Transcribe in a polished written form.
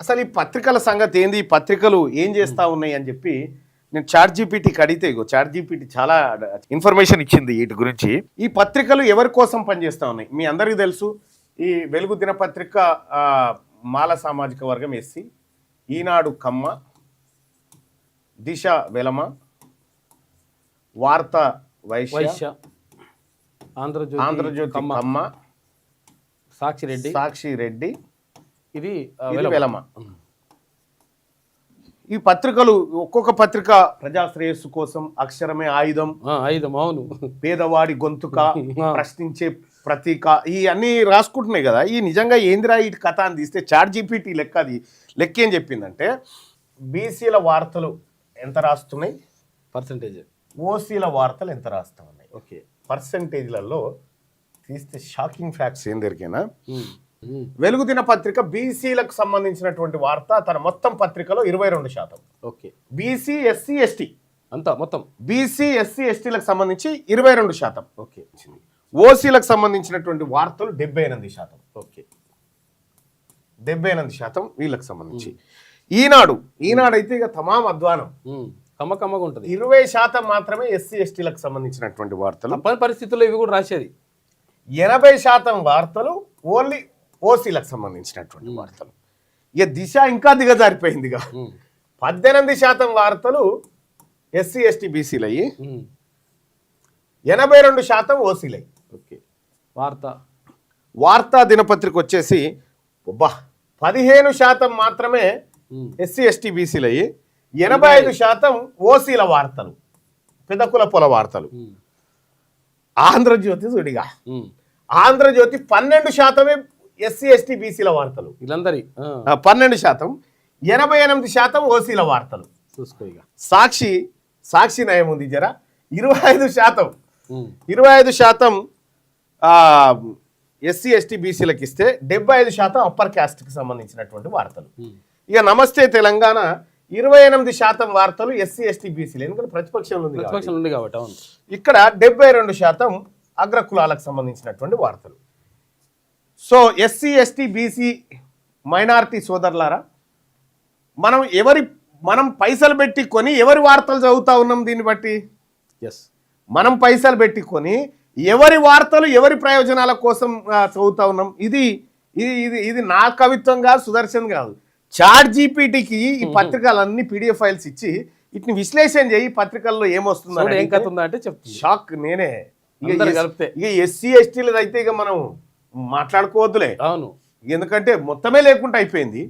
అసలు ఈ పత్రికల సంగతి ఏంది, ఈ పత్రికలు ఏం చేస్తా ఉన్నాయి అని చెప్పి నేను చాట్ జీపీటీకి అడిగితే, ఇగో చాట్ జీపీటీ చాలా ఇన్ఫర్మేషన్ ఇచ్చింది వీటి గురించి. ఈ పత్రికలు ఎవరి కోసం పనిచేస్తా ఉన్నాయి మీ అందరికీ తెలుసు. ఈ వెలుగు దినపత్రిక మాల సామాజిక వర్గం ఎస్సీ, ఈనాడు కమ్మ, దిశ వెలమ, వార్త వైశ్య, ఆంధ్రజ్యోతి కమ్మ, సాక్షి రెడ్డి, ఇది వెలమ. ఈ పత్రికలు ఒక్కొక్క పత్రిక ప్రజా శ్రేయస్సు కోసం అక్షరమే ఆయుధం, అవును, పేదవాడి గొంతుక, ప్రశ్నించే ప్రతీక, ఈ అన్ని రాసుకుంటున్నాయి కదా. ఈ నిజంగా ఏందిరా ఈ కథ అని తీస్తే చాట్ జీపీటీ లెక్క ఏం చెప్పిందంటే, బీసీల వార్తలు ఎంత రాస్తున్నాయి, పర్సంటేజ్, ఓసీల వార్తలు ఎంత రాస్తా ఉన్నాయి. ఓకే, పర్సంటేజ్లలో తీస్తే షాకింగ్ ఫ్యాక్ట్స్ ఏం దొరికినా, వెలుగు దినపత్రిక బీసీలకు సంబంధించినటువంటి వార్త తన మొత్తం పత్రికలో 22%. ఓకే, బీసీ ఎస్సీ ఎస్టీ అంతా మొత్తం బీసీ ఎస్సీ ఎస్టీలకు సంబంధించి 22%. ఓకే, ఓసీలకు సంబంధించినటువంటి వార్తలు 78%. ఓకే, 78% వీళ్ళకి సంబంధించి. ఈనాడు అయితే ఇక తమాం అధ్వానం, కమ్మకమ్మగా ఉంటుంది. 20% మాత్రమే ఎస్సీ ఎస్టీలకు సంబంధించినటువంటి వార్తలు. పరిస్థితుల్లో ఇవి కూడా రాసేది. 80% వార్తలు ఓన్లీ ఓసీలకు సంబంధించినటువంటి వార్తలు. ఇక దిశ ఇంకా దిగజారిపోయిందిగా. 18% వార్తలు ఎస్సీ ఎస్టీ బీసీలయ్యి, 82% ఓసీలయ్యి. ఓకే, వార్తా దినపత్రిక వచ్చేసి 15% మాత్రమే ఎస్సీ ఎస్టీ బీసీలయ్యి, 85% ఓసీల వార్తలు, పెదకుల పొల వార్తలు. ఆంధ్రజ్యోతి చూడిగా, ఆంధ్రజ్యోతి 12% ఎస్సీ ఎస్టీ బీసీల వార్తలు, 12%, 88% ఓసీల వార్తలు. చూసుకో ఇక సాక్షి నయం ఉంది జర, 25% ఎస్సీ ఎస్టీ బీసీలకు ఇస్తే 75% అప్పర్ క్యాస్ట్కి సంబంధించినటువంటి వార్తలు. ఇక నమస్తే తెలంగాణ 28% వార్తలు ఎస్సీ ఎస్టీ బీసీలు, ఎందుకంటే ప్రతిపక్షంలో ఉంది కాబట్టి. ఇక్కడ 72% అగ్రకులాలకు సంబంధించినటువంటి వార్తలు. So SC ST BC minority సోదరులారా, మనం పైసలు పెట్టి కొని ఎవరి వార్తలు చదువుతా ఉన్నాం? దీన్ని బట్టి మనం పైసలు పెట్టి కొని ఎవరి వార్తలు ఎవరి ప్రయోజనాల కోసం చదువుతా ఉన్నాం? ఇది నా కవిత్వం కాదు, సుదర్శన్ కాదు, చాట్ జీపీటీకి ఈ పత్రికలన్నీ PDF ఫైల్స్ ఇచ్చి వీటిని విశ్లేషణ చేయి, పత్రికల్లో ఏమొస్తుందంటే షాక్. నేనే ఇక ఎస్సీ ఎస్టీలది అయితే ఇక మనం మాట్లాడుకోవద్దులే, అవును, ఎందుకంటే మొత్తమే లేకుండా అయిపోయింది.